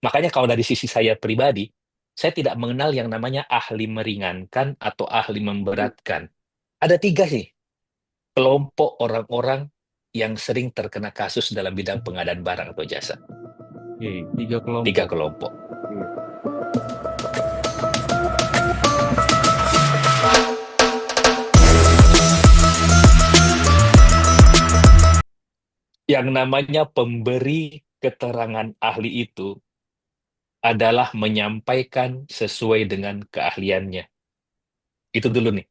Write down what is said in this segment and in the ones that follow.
Makanya kalau dari sisi saya pribadi, saya tidak mengenal yang namanya ahli meringankan atau ahli memberatkan. Ada tiga sih kelompok orang-orang yang sering terkena kasus dalam bidang pengadaan barang atau jasa. Oke, tiga Tiga kelompok. kelompok. Oke. Yang namanya pemberi keterangan ahli itu adalah menyampaikan sesuai dengan keahliannya. Itu dulu nih.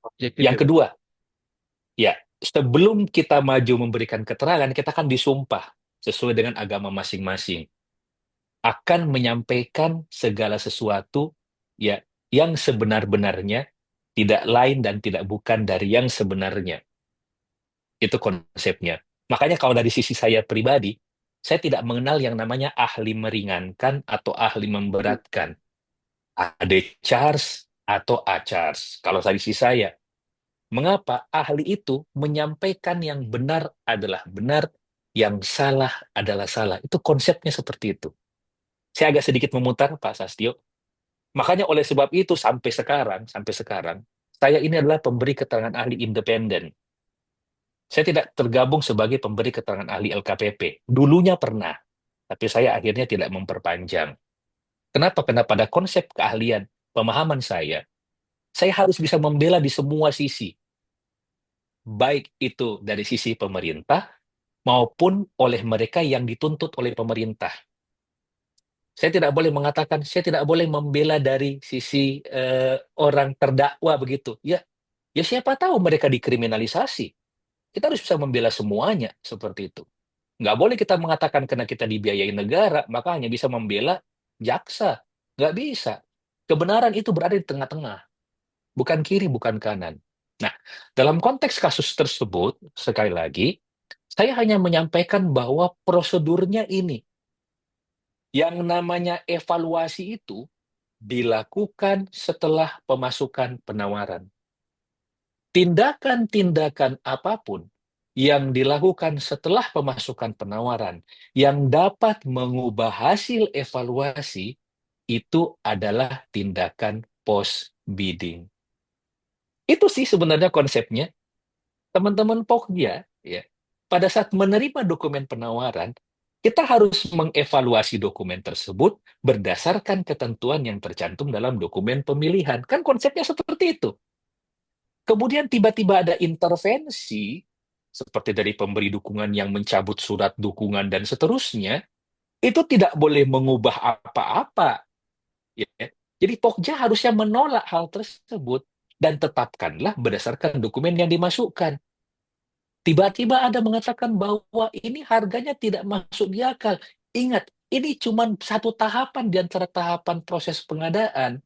Objektif Yang ya, Pak? kedua, ya, sebelum kita maju memberikan keterangan, kita kan disumpah sesuai dengan agama masing-masing. Akan menyampaikan segala sesuatu ya yang sebenar-benarnya, tidak lain dan tidak bukan dari yang sebenarnya. Itu konsepnya. Makanya kalau dari sisi saya pribadi, saya tidak mengenal yang namanya ahli meringankan atau ahli memberatkan. Ada charge atau A-charge. Kalau dari sisi saya, mengapa ahli itu menyampaikan yang benar adalah benar, yang salah adalah salah. Itu konsepnya seperti itu. Saya agak sedikit memutar, Pak Sastio. Makanya oleh sebab itu sampai sekarang, saya ini adalah pemberi keterangan ahli independen. Saya tidak tergabung sebagai pemberi keterangan ahli LKPP. Dulunya pernah, tapi saya akhirnya tidak memperpanjang. Kenapa? Karena pada konsep keahlian, pemahaman saya harus bisa membela di semua sisi. Baik itu dari sisi pemerintah maupun oleh mereka yang dituntut oleh pemerintah. Saya tidak boleh mengatakan, saya tidak boleh membela dari sisi orang terdakwa begitu. Ya, ya siapa tahu mereka dikriminalisasi. Kita harus bisa membela semuanya seperti itu. Nggak boleh kita mengatakan karena kita dibiayai negara, maka hanya bisa membela jaksa. Nggak bisa. Kebenaran itu berada di tengah-tengah, bukan kiri, bukan kanan. Nah, dalam konteks kasus tersebut, sekali lagi, saya hanya menyampaikan bahwa prosedurnya ini, yang namanya evaluasi itu dilakukan setelah pemasukan penawaran. Tindakan-tindakan apapun yang dilakukan setelah pemasukan penawaran yang dapat mengubah hasil evaluasi itu adalah tindakan post bidding. Itu sih sebenarnya konsepnya. Teman-teman Pokja, ya, pada saat menerima dokumen penawaran, kita harus mengevaluasi dokumen tersebut berdasarkan ketentuan yang tercantum dalam dokumen pemilihan. Kan konsepnya seperti itu. Kemudian tiba-tiba ada intervensi, seperti dari pemberi dukungan yang mencabut surat dukungan dan seterusnya, itu tidak boleh mengubah apa-apa. Ya. Jadi Pokja harusnya menolak hal tersebut dan tetapkanlah berdasarkan dokumen yang dimasukkan. Tiba-tiba ada mengatakan bahwa ini harganya tidak masuk di akal. Ingat, ini cuma satu tahapan di antara tahapan proses pengadaan.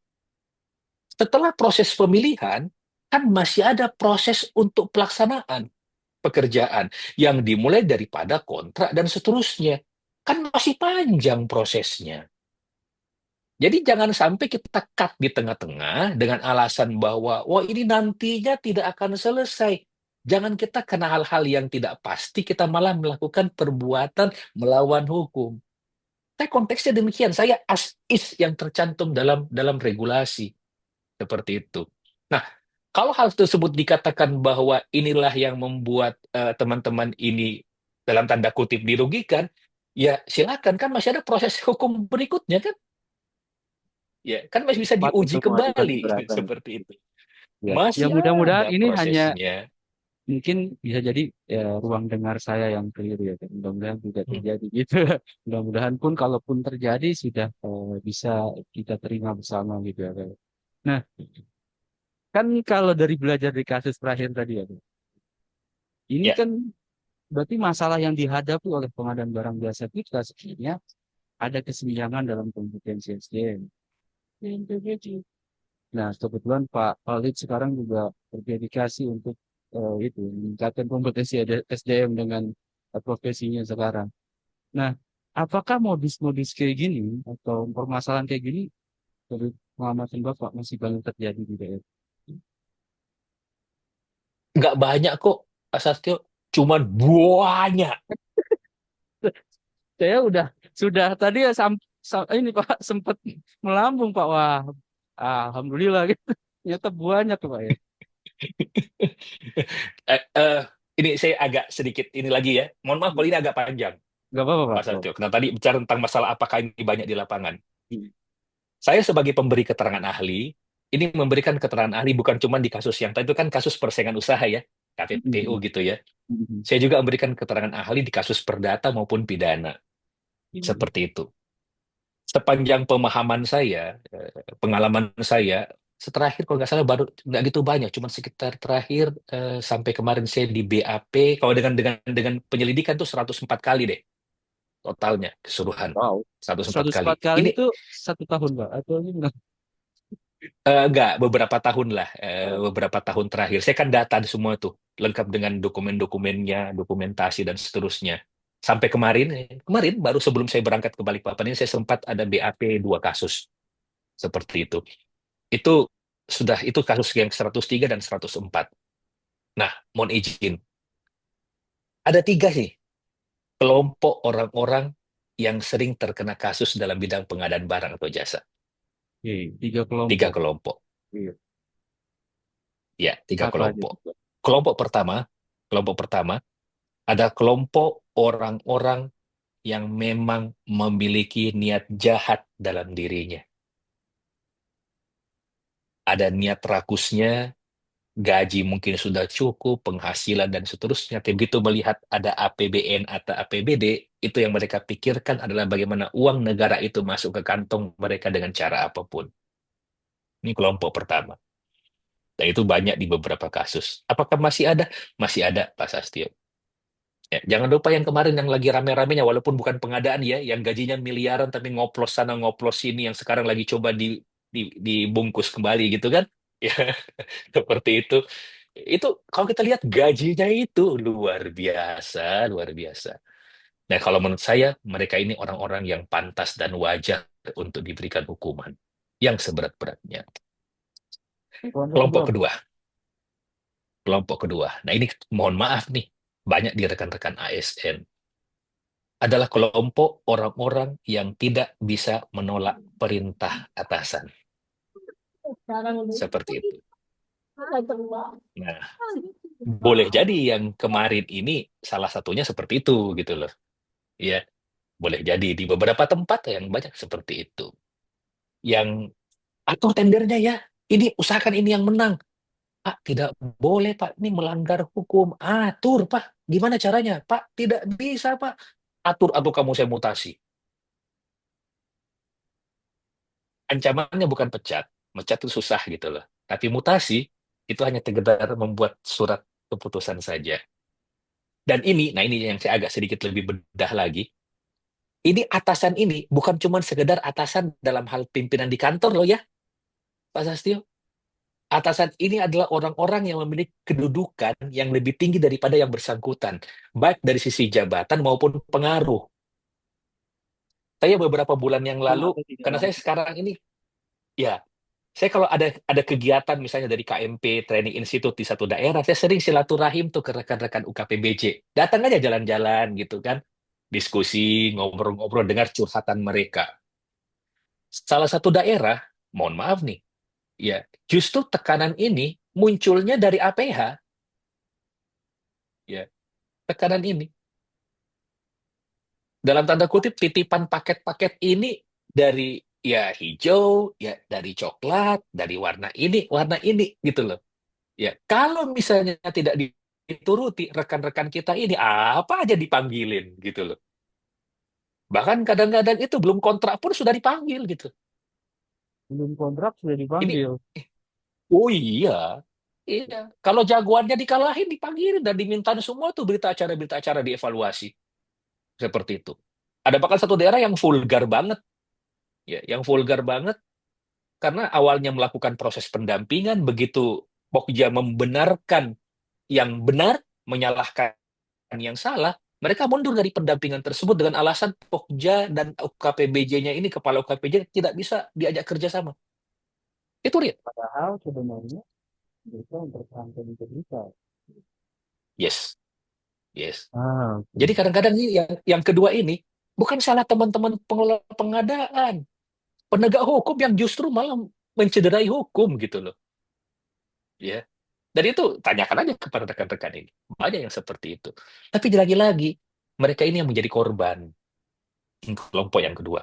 Setelah proses pemilihan, kan masih ada proses untuk pelaksanaan pekerjaan yang dimulai daripada kontrak dan seterusnya. Kan masih panjang prosesnya. Jadi jangan sampai kita cut di tengah-tengah dengan alasan bahwa, wah ini nantinya tidak akan selesai. Jangan kita kena hal-hal yang tidak pasti, kita malah melakukan perbuatan melawan hukum. Tapi konteksnya demikian, saya as is yang tercantum dalam dalam regulasi. Seperti itu. Nah, kalau hal tersebut dikatakan bahwa inilah yang membuat teman-teman ini dalam tanda kutip dirugikan, ya silakan kan masih ada proses hukum berikutnya kan? Ya, kan masih bisa Tepat itu diuji mengajukan kembali keberatan. seperti itu. Ya, ya Masih mudah-mudahan ada ini hanya prosesnya. mungkin bisa jadi ya, ruang dengar saya yang keliru ya. Mudah-mudahan tidak Hmm. terjadi gitu. Mudah-mudahan pun kalaupun terjadi sudah bisa kita terima bersama gitu ya. Nah, kan kalau dari belajar di kasus terakhir tadi ya, ini Ya, kan berarti masalah yang dihadapi oleh pengadaan barang jasa kita sebenarnya ada kesenjangan dalam kompetensi SDM. Nah, kebetulan Pak Khalid sekarang juga berdedikasi untuk itu meningkatkan kompetensi SDM dengan profesinya sekarang. Nah, apakah modus-modus kayak gini atau permasalahan kayak gini dari pengamatan Bapak masih banyak terjadi di daerah? nggak banyak kok, Pak Sastio. Cuman banyak. Saya udah Sudah tadi ya ini Pak sempat melambung Pak. Wah, alhamdulillah gitu. Ternyata banyak Pak ya. Eh, eh, ini saya agak sedikit ini lagi ya. Mohon maaf kalau ini agak panjang, Gak apa-apa Pak. Pak Gak Satyo. Karena tadi bicara tentang masalah apakah ini banyak di lapangan. apa-apa. Saya sebagai pemberi keterangan ahli, ini memberikan keterangan ahli bukan cuma di kasus yang tadi itu kan kasus persaingan usaha ya, KPPU gitu ya. Saya juga memberikan keterangan ahli di kasus perdata maupun pidana. Seperti itu. Sepanjang pemahaman saya, pengalaman saya, terakhir kalau nggak salah baru nggak gitu banyak, cuma sekitar terakhir sampai kemarin saya di BAP, kalau dengan penyelidikan tuh 104 kali deh totalnya keseluruhan. Wow. 104 104 kali. kali Ini itu 1 tahun Pak atau gimana? enggak, beberapa tahun lah, beberapa tahun terakhir. Saya kan data di semua tuh, lengkap dengan dokumen-dokumennya, dokumentasi dan seterusnya. Sampai kemarin baru sebelum saya berangkat ke Balikpapan ini saya sempat ada BAP 2 kasus seperti itu. Itu kasus yang 103 dan 104. Nah, mohon izin, ada tiga sih kelompok orang-orang yang sering terkena kasus dalam bidang pengadaan barang atau jasa. Oke, tiga Tiga kelompok. kelompok, Iya. ya, tiga Apa aja tuh kelompok. Pak? Kelompok pertama, kelompok pertama ada kelompok orang-orang yang memang memiliki niat jahat dalam dirinya. Ada niat rakusnya, gaji mungkin sudah cukup, penghasilan dan seterusnya. Tapi begitu melihat ada APBN atau APBD, itu yang mereka pikirkan adalah bagaimana uang negara itu masuk ke kantong mereka dengan cara apapun. Ini kelompok pertama. Dan itu banyak di beberapa kasus. Apakah masih ada? Masih ada, Pak Sastio. Ya, jangan lupa yang kemarin yang lagi rame-ramenya, walaupun bukan pengadaan ya, yang gajinya miliaran tapi ngoplos sana ngoplos sini, yang sekarang lagi coba dibungkus kembali gitu kan? Ya, seperti itu. Itu kalau kita lihat gajinya itu luar biasa, luar biasa. Nah, kalau menurut saya mereka ini orang-orang yang pantas dan wajar untuk diberikan hukuman yang seberat-beratnya. Kelompok Kelompok kedua. kedua, kelompok kedua. Nah, ini mohon maaf nih, banyak di rekan-rekan ASN adalah kelompok orang-orang yang tidak bisa menolak perintah atasan. Seperti itu. Nah, boleh jadi yang kemarin ini salah satunya seperti itu gitu loh. Ya, boleh jadi di beberapa tempat yang banyak seperti itu. Yang atur tendernya ya, ini usahakan ini yang menang. Pak, tidak boleh Pak, ini melanggar hukum. Atur Pak, gimana caranya? Pak, tidak bisa Pak. Atur atau kamu saya mutasi. Ancamannya bukan pecat. Pecat itu susah gitu loh. Tapi mutasi itu hanya sekedar membuat surat keputusan saja. Dan ini, nah ini yang saya agak sedikit lebih bedah lagi. Ini atasan ini bukan cuma sekedar atasan dalam hal pimpinan di kantor loh ya, Pak Sastio. Atasan ini adalah orang-orang yang memiliki kedudukan yang lebih tinggi daripada yang bersangkutan, baik dari sisi jabatan maupun pengaruh. Saya beberapa bulan yang Mana lalu, atau tidak karena mau? saya sekarang ini, ya, saya kalau ada kegiatan misalnya dari KMP Training Institute di satu daerah, saya sering silaturahim tuh ke rekan-rekan UKPBJ. Datang aja jalan-jalan gitu kan, diskusi, ngobrol-ngobrol, dengar curhatan mereka. Salah satu daerah, mohon maaf nih, ya, justru tekanan ini munculnya dari APH, ya, tekanan ini. Dalam tanda kutip, titipan paket-paket ini dari ya hijau, ya dari coklat, dari warna ini, gitu loh. Ya, kalau misalnya tidak dituruti rekan-rekan kita ini, apa aja dipanggilin, gitu loh. Bahkan kadang-kadang itu belum kontrak pun sudah dipanggil, gitu. Belum kontrak sudah Ini, dipanggil. oh iya, iya. Kalau jagoannya dikalahin, dipanggilin dan dimintain semua tuh berita acara dievaluasi. Seperti itu. Ada bahkan satu daerah yang vulgar banget, ya, yang vulgar banget karena awalnya melakukan proses pendampingan, begitu Pokja membenarkan yang benar, menyalahkan yang salah, mereka mundur dari pendampingan tersebut dengan alasan Pokja dan UKPBJ-nya ini, kepala UKPJ tidak bisa diajak kerjasama. Itu real. Padahal sebenarnya mereka mempertahankan integritas. Yes, yes. Ah, Jadi oke. kadang-kadang ini yang kedua ini, Bukan salah teman-teman pengelola pengadaan. Penegak hukum yang justru malah mencederai hukum gitu loh. Ya. Dan itu tanyakan aja kepada rekan-rekan ini. Banyak yang seperti itu. Tapi lagi-lagi, mereka ini yang menjadi korban. Kelompok yang kedua.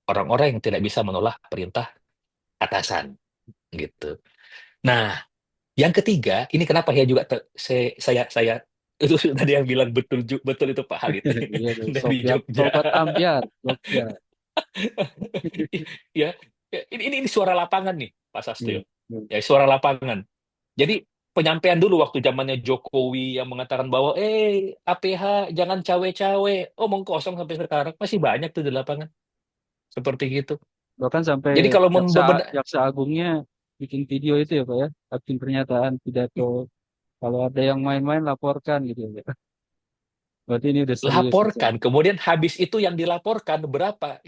Orang-orang yang tidak bisa menolak perintah atasan. Gitu. Nah, yang ketiga, ini kenapa ya juga saya itu tadi yang bilang betul itu Pak Halid Iya, dari Jogja. Sobat Ambyar, Jogja. Ya, ini suara lapangan nih, Pak Sastio. Iya, iya. Ya, suara lapangan. Jadi penyampaian dulu waktu zamannya Jokowi yang mengatakan bahwa APH jangan cawe-cawe. Omong kosong sampai sekarang masih banyak tuh di lapangan seperti gitu. Bahkan sampai Jadi kalau jaksa agungnya bikin video itu ya Pak ya, bikin pernyataan pidato kalau ada yang main-main laporkan gitu ya. Berarti ini udah serius nih, Cak. laporkan, kemudian habis itu yang dilaporkan berapa?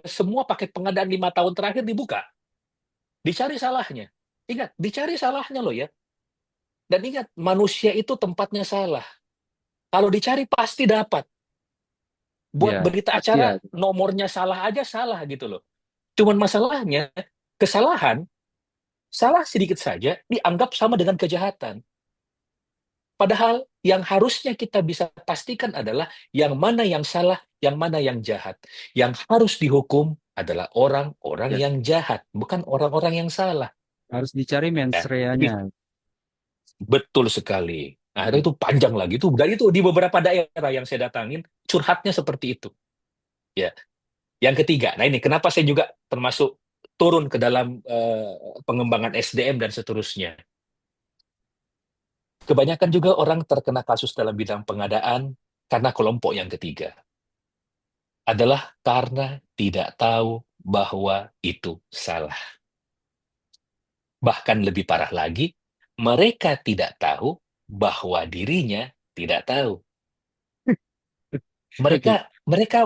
Semua paket pengadaan 5 tahun terakhir dibuka, dicari salahnya. Ingat, dicari salahnya loh ya. Dan ingat, manusia itu tempatnya salah. Kalau dicari pasti dapat. Buat Ya, berita pasti acara, ada. nomornya salah aja salah gitu loh. Cuman masalahnya, kesalahan, salah sedikit saja dianggap sama dengan kejahatan. Padahal yang harusnya kita bisa pastikan adalah yang mana yang salah, yang mana yang jahat. Yang harus dihukum adalah orang-orang Ya, yang jahat, bukan orang-orang yang salah. harus dicari Ya, mens tapi reanya. betul sekali. Nah, Hmm. itu panjang lagi itu. Dan itu di beberapa daerah yang saya datangin, curhatnya seperti itu. Ya, yang ketiga. Nah, ini kenapa saya juga termasuk turun ke dalam pengembangan SDM dan seterusnya. Kebanyakan juga orang terkena kasus dalam bidang pengadaan karena kelompok yang ketiga. Adalah karena tidak tahu bahwa itu salah. Bahkan lebih parah lagi, mereka tidak tahu bahwa dirinya tidak tahu. Mereka Oke, mereka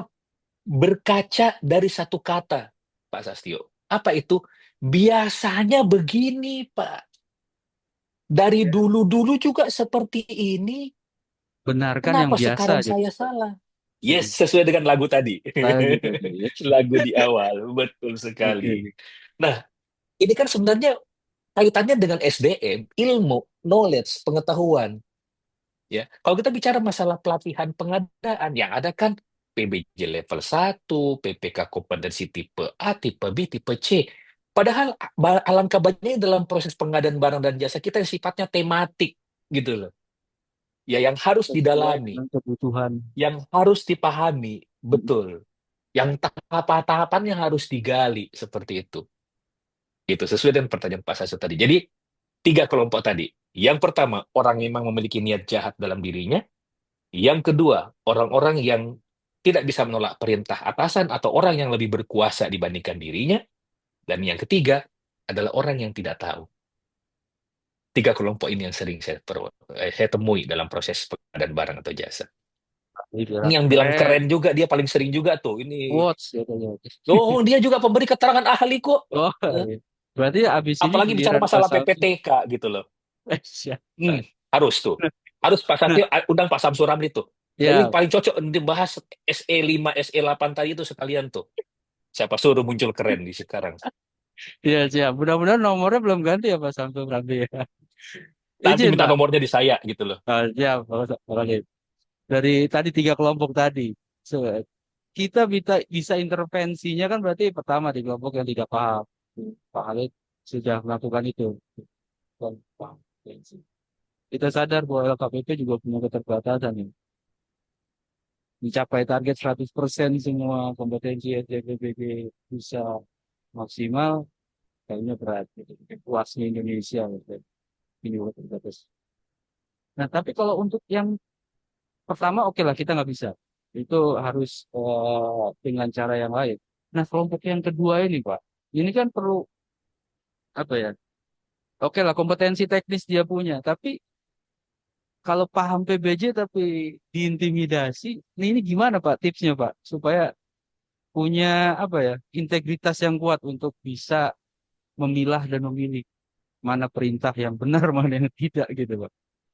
berkaca dari satu kata, Pak Sastio. Apa itu? Biasanya begini, Pak. Dari ya. dulu-dulu juga seperti ini. Benarkan yang Kenapa biasa sekarang gitu. saya salah? Hmm. Yes, sesuai dengan lagu tadi. Saya gitu. Ya. Lagu di awal, betul sekali. Oke. Nah, ini kan sebenarnya kaitannya dengan SDM, ilmu, knowledge, pengetahuan. Ya, kalau kita bicara masalah pelatihan pengadaan, yang ada kan PBJ level 1, PPK kompetensi tipe A, tipe B, tipe C. Padahal alangkah banyaknya dalam proses pengadaan barang dan jasa kita yang sifatnya tematik gitu loh. Ya, yang harus Sesuai didalami, dengan kebutuhan. yang harus dipahami, Hmm. betul. Yang tahapan-tahapannya harus digali seperti itu. Itu sesuai dengan pertanyaan Pak Sasu tadi. Jadi, tiga kelompok tadi. Yang pertama, orang yang memang memiliki niat jahat dalam dirinya. Yang kedua, orang-orang yang tidak bisa menolak perintah atasan atau orang yang lebih berkuasa dibandingkan dirinya. Dan yang ketiga adalah orang yang tidak tahu. Tiga kelompok ini yang sering saya temui dalam proses pengadaan barang atau jasa. Ini Ini bilang yang bilang keren. keren juga, dia paling sering juga tuh. Ini, Watch katanya. oh dia juga pemberi keterangan ahli kok. Oh, Eh, iya. Berarti abis ini Apalagi bicara giliran Pak masalah Samsu. PPTK gitu loh. Siap. Harus tuh. Harus Pak Nah, Satyo undang Pak Samsul Ramli tuh. Ini ya, paling cocok dibahas SE5, SE8 tadi itu sekalian tuh. Siapa suruh muncul keren di sekarang. ya siap. Mudah-mudahan nomornya belum ganti ya Pak Samsu Ramli ya. Nanti Izin minta Pak. nomornya di saya gitu loh. Siap, Pak Ramli. Dari tadi tiga kelompok tadi. So, kita bisa intervensinya kan berarti pertama di kelompok yang tidak paham. Pak Halid sudah melakukan itu. Dan paham. Kita sadar bahwa LKPP juga punya keterbatasan ya. Mencapai target 100% semua kompetensi SDPPP bisa maksimal, kayaknya berat. Gitu. Puasnya Indonesia. Gitu. Ini juga terbatas. Nah, tapi kalau untuk yang pertama, oke lah kita nggak bisa. Itu harus dengan cara yang lain. Nah, kelompok yang kedua ini, Pak, ini kan perlu apa ya? Oke lah, kompetensi teknis dia punya, tapi kalau paham PBJ tapi diintimidasi, ini gimana Pak tipsnya Pak supaya punya apa ya integritas yang kuat untuk bisa memilah dan memilih mana perintah yang benar mana yang tidak gitu Pak.